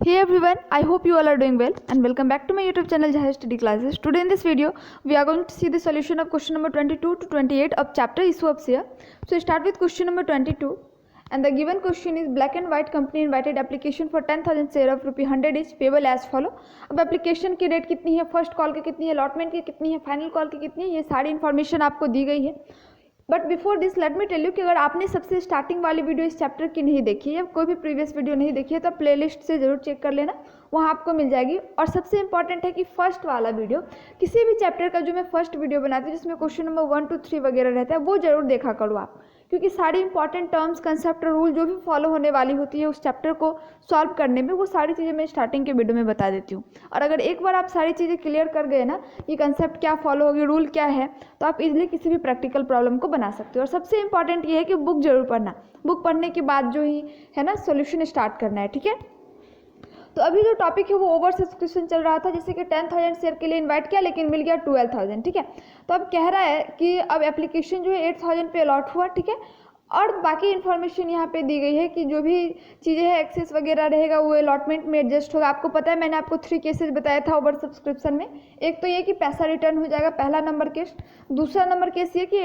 Hey everyone, I hope you all are doing well and welcome back to my YouTube channel Jahaj Study Classes. Today in this video, we are going to see the solution of question number 22 to 28 of chapter issue of share. So start with question number 22 and the given question is black and white company invited application for 10,000 share of ₹100 each payable as follow. अब application की date कितनी है, first call की कितनी है, allotment की कितनी है, फाइनल कॉल की कितनी है, ये सारी इन्फॉर्मेशन आपको दी गई है. But before this let me tell you कि अगर आपने सबसे स्टार्टिंग वाली वीडियो इस चैप्टर की नहीं देखी है, कोई भी प्रीवियस वीडियो नहीं देखी है, तो प्लेलिस्ट से ज़रूर चेक कर लेना, वहाँ आपको मिल जाएगी. और सबसे इंपॉर्टेंट है कि फर्स्ट वाला वीडियो, किसी भी चैप्टर का जो मैं फर्स्ट वीडियो बनाती हूँ जिसमें क्वेश्चन नंबर 1 to 3 वगैरह रहता है, वो जरूर देखा करो आप, क्योंकि सारी इंपॉर्टेंट टर्म्स, कंसेप्ट, रूल जो भी फॉलो होने वाली होती है उस चैप्टर को सॉल्व करने में, वो सारी चीज़ें मैं स्टार्टिंग के वीडियो में बता देती हूँ. और अगर एक बार आप सारी चीज़ें क्लियर कर गए ना, ये कंसेप्ट क्या फॉलो होगी, रूल क्या है, तो आप इजीली किसी भी प्रैक्टिकल प्रॉब्लम को बना सकते हो. और सबसे इंपॉर्टेंट ये है कि बुक जरूर पढ़ना, बुक पढ़ने के बाद जो ही है ना सोल्यूशन स्टार्ट करना है. ठीक है, तो अभी जो टॉपिक है वो ओवर सब्सक्रिप्शन चल रहा था, जैसे कि 10,000 शेयर के लिए इनवाइट किया लेकिन मिल गया 12,000. ठीक है, तो अब कह रहा है कि अब एप्लीकेशन जो है 8,000 पे अलॉट हुआ. ठीक है, और बाकी इन्फॉर्मेशन यहाँ पे दी गई है कि जो भी चीज़ें हैं, एक्सेस वगैरह रहेगा वो अलॉटमेंट में एडजस्ट होगा. आपको पता है मैंने आपको 3 केसेस बताया था ओवर सब्सक्रिप्शन में. एक तो ये कि पैसा रिटर्न हो जाएगा, पहला नंबर केस. दूसरा नंबर केस ये कि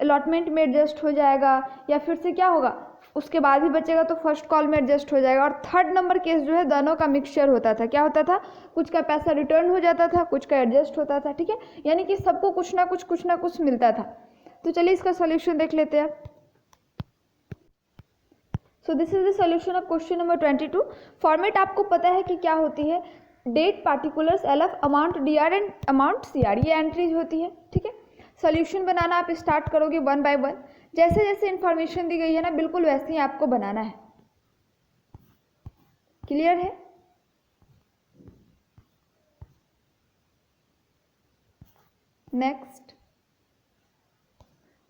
अलॉटमेंट में एडजस्ट हो जाएगा, या फिर से क्या होगा, उसके बाद भी बचेगा तो फर्स्ट कॉल में एडजस्ट हो जाएगा. और थर्ड नंबर केस जो है दोनों का मिक्सचर होता था. क्या होता था, कुछ का पैसा रिटर्न हो जाता था, कुछ का एडजस्ट होता था. ठीक है, यानी कि सबको कुछ ना कुछ मिलता था. तो चलिए इसका सोल्यूशन देख लेते हैं. So this is the solution of question number 22. Format आपको पता है कि क्या होती है, date, particulars, LF, amount DR and amount CR, ये एंट्रीज होती है. ठीक है, सोल्यूशन बनाना आप स्टार्ट करोगे 1 by 1. जैसे जैसे इन्फॉर्मेशन दी गई है ना, बिल्कुल वैसे ही आपको बनाना है. क्लियर है? नेक्स्ट,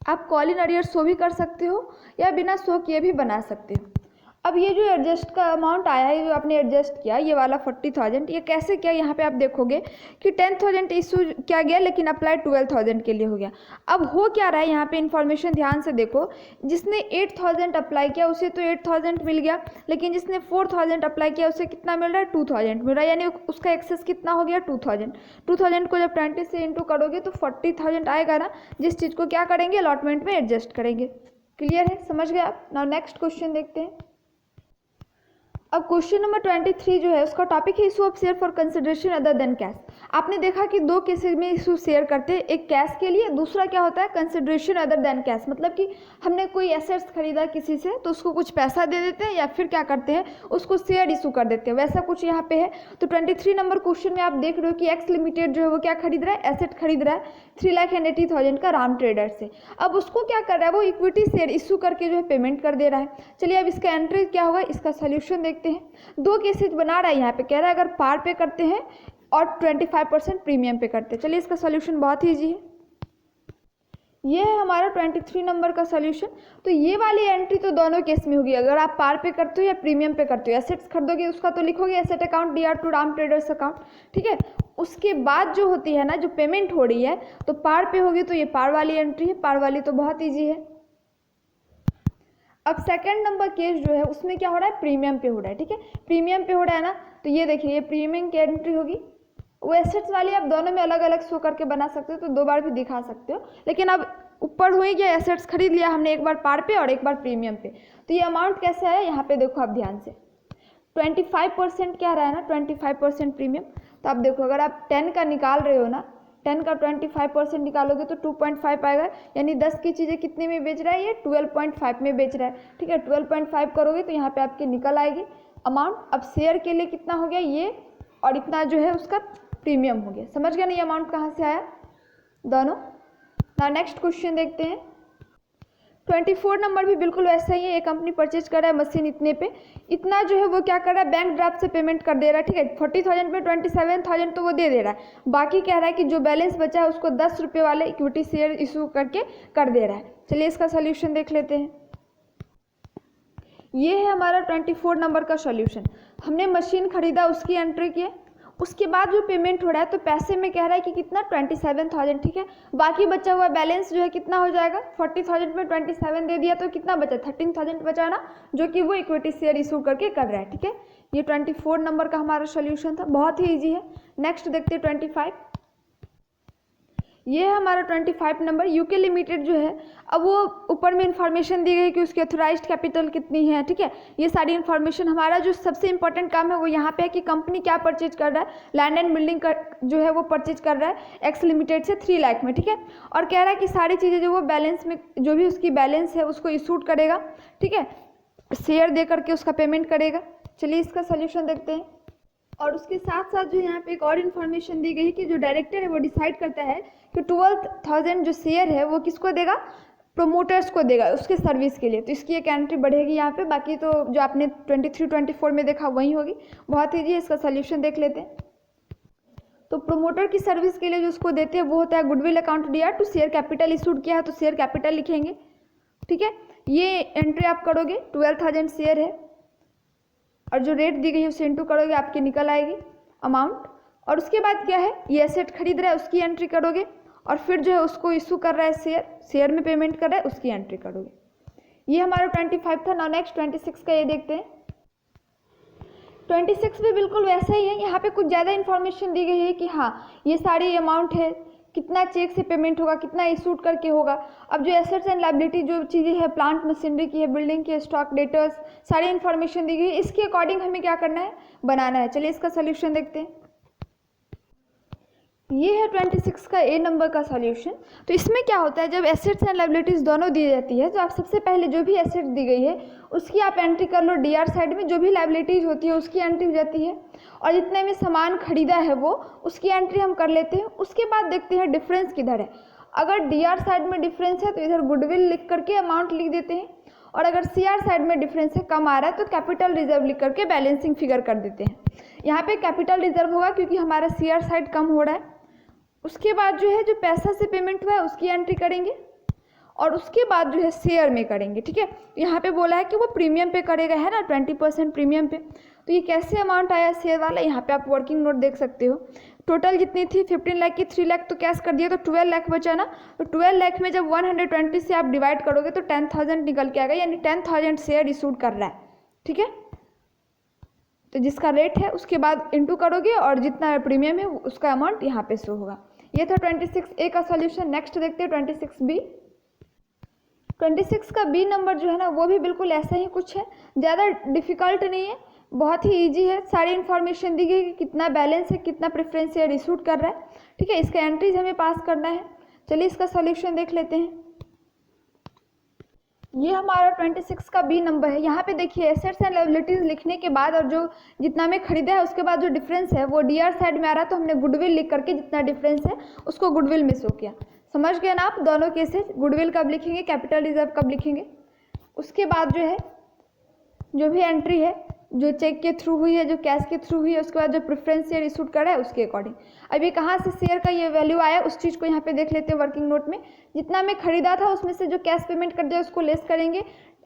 आप कॉल इन अरियर शो भी कर सकते हो या बिना शो किए भी बना सकते हो. अब ये जो एडजस्ट का अमाउंट आया है, जो आपने एडजस्ट किया, ये वाला 40,000, ये कैसे किया, यहाँ पे आप देखोगे कि 10,000 इशू किया गया लेकिन अप्लाई 12,000 के लिए हो गया. अब हो क्या रहा है यहाँ पे, इन्फॉर्मेशन ध्यान से देखो. जिसने 8,000 अप्लाई किया उसे तो 8,000 मिल गया, लेकिन जिसने 4,000 अप्लाई किया उसे कितना मिल रहा है, 2,000 मिल रहा है. यानी उसका एक्सेस कितना हो गया, 2,000 को जब 20 से इंटू करोगे तो 40,000 आएगा ना, जिस चीज़ को क्या करेंगे, अलॉटमेंट में एडजस्ट करेंगे. क्लियर है, समझ गए आप? नाउ नेक्स्ट क्वेश्चन देखते हैं. अब क्वेश्चन नंबर 23 जो है उसका टॉपिक है issue of share for consideration other than cash. आपने देखा कि 2 केसेस में इशू शेयर करते हैं, एक कैश के लिए, दूसरा क्या होता है, कंसिडरेशन अदर देन कैश. मतलब कि हमने कोई एसेट्स खरीदा किसी से तो उसको कुछ पैसा दे देते हैं या फिर क्या करते हैं, उसको शेयर इशू कर देते हैं. वैसा कुछ यहाँ पे है. तो 23 नंबर क्वेश्चन में आप देख रहे हो कि एक्स लिमिटेड जो है वो क्या खरीद रहा है, एसेट खरीद रहा है 3,80,000 का राम ट्रेडर से. अब उसको क्या कर रहा है, वो इक्विटी शेयर इशू करके जो है पेमेंट कर दे रहा है. चलिए अब इसका एंट्री क्या होगा, इसका सोल्यूशन देखते हैं. 2 केसेज बना रहा है यहाँ पे, कह रहा है अगर पार पे करते हैं और 25% प्रीमियम पे करते हैं. चलिए इसका सोल्यूशन बहुत ही ईजी है. ये है हमारा 23 नंबर का सोल्यूशन. तो ये वाली एंट्री तो दोनों केस में होगी, अगर आप पार पे करते हो या प्रीमियम पे करते हो. एसेट्स खरीदोगे उसका तो लिखोगे asset account DR to Ram traders account. ठीक है, उसके बाद जो होती है ना, जो पेमेंट हो रही है, तो पार पे होगी तो ये पार वाली एंट्री है. पार वाली तो बहुत ईजी है. अब सेकंड नंबर केस जो है उसमें क्या हो रहा है, प्रीमियम पे हो रहा है. ठीक है, प्रीमियम पे हो रहा है ना, तो ये देखिए ये प्रीमियम की एंट्री होगी. वो एसेट्स वाली आप दोनों में अलग अलग शो करके बना सकते हो, तो 2 बार भी दिखा सकते हो. लेकिन अब ऊपर हुई गया, एसेट्स खरीद लिया हमने, एक बार पार पे और एक बार प्रीमियम पे. तो ये अमाउंट कैसा है, यहाँ पे देखो आप ध्यान से, 25% क्या रहा है ना, 25% प्रीमियम. तो आप देखो अगर आप 10 का निकाल रहे हो ना, 10 का 25% निकालोगे तो 2.5 आएगा. यानी 10 की चीज़ें कितने में बेच रहा है, ये 12.5 में बेच रहा है. ठीक है, 12.5 करोगे तो यहाँ पे आपके निकल आएगी अमाउंट. अब शेयर के लिए कितना हो गया ये, और इतना जो है उसका प्रीमियम हो गया. समझ गया नहीं अमाउंट कहाँ से आया दोनों. ना नेक्स्ट क्वेश्चन देखते हैं. 24 नंबर भी बिल्कुल वैसा ही है. एक कंपनी परचेज कर रहा है मशीन इतने पे, इतना जो है वो क्या कर रहा है, बैंक ड्राफ्ट से पेमेंट कर दे रहा है. ठीक है, 40,000 पे 27,000 तो वो दे रहा है, बाकी कह रहा है कि जो बैलेंस बचा है उसको 10 रुपये वाले इक्विटी शेयर इशू करके कर दे रहा है. चलिए इसका सोल्यूशन देख लेते हैं. ये है हमारा 24 नंबर का सोल्यूशन. हमने मशीन खरीदा, उसकी एंट्री की है, उसके बाद जो पेमेंट हो रहा है तो पैसे में कह रहा है कि कितना 27,000, ठीक है। बाकी बचा हुआ बैलेंस जो है कितना हो जाएगा, 40,000 में 27 दे दिया तो कितना बचा, 13,000 बचा ना, जो कि वो इक्विटी शेयर इशू करके कर रहा है, ठीक है। ये 24 नंबर का हमारा सोल्यूशन था, बहुत ही ईजी है। नेक्स्ट देखते हैं 25। ये है हमारा 25 नंबर। यूके लिमिटेड जो है, अब वो ऊपर में इंफॉर्मेशन दी गई कि उसकी ऑथराइज्ड कैपिटल कितनी है, ठीक है। ये सारी इन्फॉर्मेशन, हमारा जो सबसे इंपॉर्टेंट काम है वो यहाँ पे है कि कंपनी क्या परचेज कर रहा है, लैंड एंड बिल्डिंग का जो है वो परचेज कर रहा है एक्स लिमिटेड से 3 लाख में, ठीक है। और कह रहा है कि सारी चीज़ें जो वो बैलेंस में, जो भी उसकी बैलेंस है उसको इशूट करेगा, ठीक है, शेयर दे करके उसका पेमेंट करेगा। चलिए इसका सोल्यूशन देखते हैं। और उसके साथ साथ जो यहाँ पे एक और इन्फॉर्मेशन दी गई है कि जो डायरेक्टर है वो डिसाइड करता है कि 12,000 जो शेयर है वो किसको देगा, प्रोमोटर्स को देगा उसके सर्विस के लिए। तो इसकी एक एंट्री बढ़ेगी यहाँ पे, बाकी तो जो आपने 23-24 में देखा वही होगी। बहुत ईजी है, इसका सोल्यूशन देख लेते हैं। तो प्रोमोटर की सर्विस के लिए जो उसको देते हैं वो होता है गुडविल अकाउंट दिया टू शेयर कैपिटल इशूड किया है तो शेयर कैपिटल लिखेंगे, ठीक है। ये एंट्री आप करोगे, 12,000 शेयर है और जो रेट दी गई है उसे इंटू करोगे, आपकी निकल आएगी अमाउंट। और उसके बाद क्या है, ये एसेट खरीद रहा है उसकी एंट्री करोगे, और फिर जो है उसको इशू कर रहा है शेयर में पेमेंट कर रहा है उसकी एंट्री करोगे। ये हमारा 25 था। नाउ नेक्स्ट 26 का ये देखते हैं। 26 भी बिल्कुल वैसा ही है, यहाँ पे कुछ ज़्यादा इन्फॉर्मेशन दी गई है कि हाँ ये सारी अमाउंट है, कितना चेक से पेमेंट होगा, कितना इशूड करके होगा। अब जो एसेट्स एंड लायबिलिटी जो चीज़ें हैं, प्लांट मशीनरी की है, बिल्डिंग की, स्टॉक डेटर्स, सारी इन्फॉर्मेशन दी गई है। इसके अकॉर्डिंग हमें क्या करना है, बनाना है। चलिए इसका सोल्यूशन देखते हैं। ये है 26 का ए नंबर का सॉल्यूशन। तो इसमें क्या होता है, जब एसेट्स एंड लायबिलिटीज़ दोनों दी जाती है तो आप सबसे पहले जो भी एसेट दी गई है उसकी आप एंट्री कर लो डीआर साइड में, जो भी लायबिलिटीज़ होती है उसकी एंट्री हो जाती है, और जितने में सामान खरीदा है वो उसकी एंट्री हम कर लेते हैं। उसके बाद देखते हैं डिफरेंस किधर है। अगर डीआर साइड में डिफरेंस है तो इधर गुडविल लिख करके अमाउंट लिख देते हैं, और अगर सीआर साइड में डिफरेंस है, कम आ रहा है, तो कैपिटल रिजर्व लिख करके बैलेंसिंग फिगर कर देते हैं। यहाँ पे कैपिटल रिजर्व होगा क्योंकि हमारा सीआर साइड कम हो रहा है। उसके बाद जो है जो पैसा से पेमेंट हुआ है उसकी एंट्री करेंगे, और उसके बाद जो है शेयर में करेंगे, ठीक है। यहाँ पे बोला है कि वो प्रीमियम पे करेगा, है ना, 20% प्रीमियम पे। तो ये कैसे अमाउंट आया शेयर वाला, यहाँ पे आप वर्किंग नोट देख सकते हो। टोटल जितनी थी 15 लाख की, 3 लाख तो कैश कर दिया तो 12 लाख बचा ना। तो 12 लाख में जब 120 से आप डिवाइड करोगे तो 10,000 निकल के आएगा, यानी 10,000 शेयर इशूड कर रहा है, ठीक है। तो जिसका रेट है उसके बाद इंटू करोगे और जितना प्रीमियम है उसका अमाउंट यहाँ पे शो होगा। ये था 26A का सॉल्यूशन। नेक्स्ट देखते हैं 26B। 26 का बी नंबर जो है ना वो भी बिल्कुल ऐसा ही कुछ है, ज़्यादा डिफिकल्ट नहीं है, बहुत ही इजी है। सारी इन्फॉर्मेशन दी गई कि कितना बैलेंस है, कितना प्रेफरेंस शेयर इशूड कर रहा है, ठीक है। इसका एंट्रीज हमें पास करना है। चलिए इसका सॉल्यूशन देख लेते हैं। ये हमारा 26 का बी नंबर है। यहाँ पे देखिए एसेट्स एंड लायबिलिटीज लिखने के बाद और जो जितना में खरीदा है उसके बाद जो डिफरेंस है वो डीआर साइड में आ रहा है, तो हमने गुडविल लिख करके जितना डिफरेंस है उसको गुडविल में शो किया। समझ गए ना आप दोनों केसेस, गुडविल कब लिखेंगे, कैपिटल रिजर्व कब लिखेंगे। उसके बाद जो है जो भी एंट्री है, जो चेक के थ्रू हुई है, जो कैश के थ्रू हुई है, उसके बाद जो प्रेफरेंस शेयर इशूड कर रहा है उसके अकॉर्डिंग। अब ये कहाँ से शेयर का ये वैल्यू आया उस चीज़ को यहाँ पे देख लेते हैं वर्किंग नोट में। जितना मैं खरीदा था उसमें से जो कैश पेमेंट कर दिया उसको लेस करेंगे,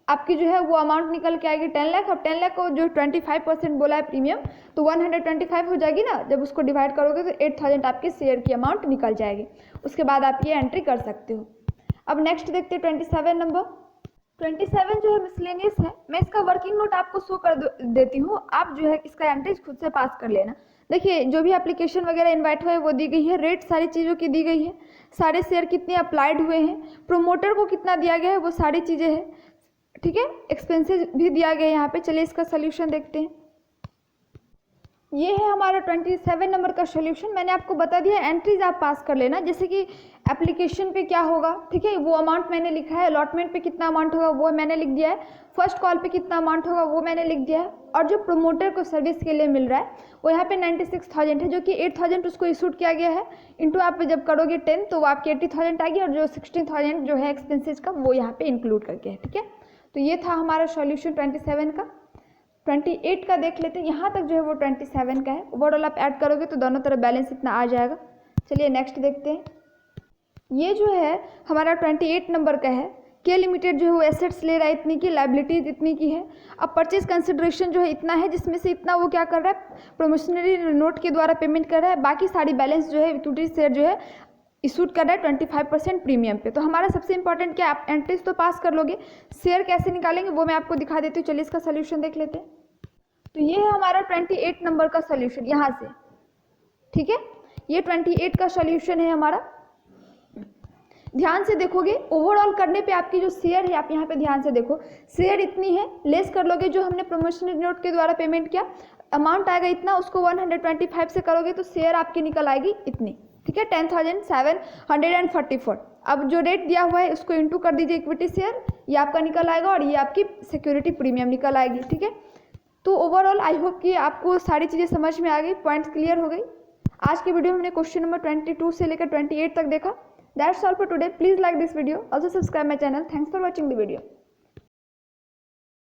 आपकी जो है वो अमाउंट निकल के आएगी 10 लाख। अब 10 लाख को जो 25% बोला है प्रीमियम, तो 125 हो जाएगी ना, जब उसको डिवाइड करोगे तो 8,000 आपके शेयर की अमाउंट निकल जाएगी। उसके बाद आप ये एंट्री कर सकते हो। अब नेक्स्ट देखते हैं 27 नंबर। 27 जो है मिसलेनियस है। मैं इसका वर्किंग नोट आपको शो कर देती हूँ, आप जो है इसका एंट्रीज खुद से पास कर लेना। देखिए जो भी एप्लीकेशन वगैरह इनवाइट हुआ है वो दी गई है, रेट सारी चीज़ों की दी गई है, सारे शेयर कितने अप्लाइड हुए हैं, प्रोमोटर को कितना दिया गया है वो सारी चीज़ें हैं, ठीक है। एक्सपेंसेस भी दिया गया है यहाँ पे। चलिए इसका सोल्यूशन देखते हैं। ये है हमारा 27 नंबर का सोल्यूशन। मैंने आपको बता दिया एंट्रीज आप पास कर लेना, जैसे कि एप्लीकेशन पे क्या होगा, ठीक है, वो अमाउंट मैंने लिखा है, अलॉटमेंट पे कितना अमाउंट होगा वो मैंने लिख दिया है, फर्स्ट कॉल पे कितना अमाउंट होगा वो मैंने लिख दिया है, और जो प्रोमोटर को सर्विस के लिए मिल रहा है वो यहाँ पे 96,000 है, जो कि 8,000 उसको इशूड किया गया है, इंटू आप जब करोगे 10 तो वो आपकी 80,000 आएगी, और जो 16,000 जो है एक्सपेंसेज का वो यहाँ पे इंक्लूड करके है, ठीक है। तो ये था हमारा सोल्यूशन 27 का। 28 का देख लेते हैं। यहाँ तक जो है वो 27 का है। ओवरऑल आप ऐड करोगे तो दोनों तरफ बैलेंस इतना आ जाएगा। चलिए नेक्स्ट देखते हैं। ये जो है हमारा 28 नंबर का है। के लिमिटेड जो है वो एसेट्स ले रहा है इतनी की, लाइबिलिटीज इतनी की है। अब परचेज कंसिडरेशन जो है इतना है, जिसमें से इतना वो क्या कर रहा है, प्रोमिसनरी नोट के द्वारा पेमेंट कर रहा है। बाकी सारी बैलेंस जो है इक्विटी शेयर जो है इशूड कर रहा है 25% प्रीमियम पे। तो हमारा सबसे इंपॉर्टेंट क्या, आप एंट्रीज तो पास कर लोगे, शेयर कैसे निकालेंगे वो मैं आपको दिखा देती हूँ। चलिए इसका सोल्यूशन देख लेते हैं। तो ये है हमारा 28 नंबर का सोल्यूशन यहाँ से, ठीक है। ये 28 का सोल्यूशन है हमारा। ध्यान से देखोगे ओवरऑल करने पे आपकी जो शेयर है, आप यहाँ पे ध्यान से देखो, शेयर इतनी है, लेस कर लोगे जो हमने प्रोमोशनल नोट के द्वारा पेमेंट किया, अमाउंट आएगा इतना, उसको 125 से करोगे तो शेयर आपकी निकल आएगी इतनी, ठीक है, 10,744। अब जो रेट दिया हुआ है उसको इंटू कर दीजिए इक्विटी शेयर, ये आपका निकल आएगा और ये आपकी सिक्योरिटी प्रीमियम निकल आएगी, ठीक है। तो ओवरऑल आई होप कि आपको सारी चीज़ें समझ में आ गई, पॉइंट्स क्लियर हो गई। आज की वीडियो में हमने क्वेश्चन नंबर 22 से लेकर 28 तक देखा। That's all for today. Please like this video. Also subscribe my channel. Thanks for watching the video.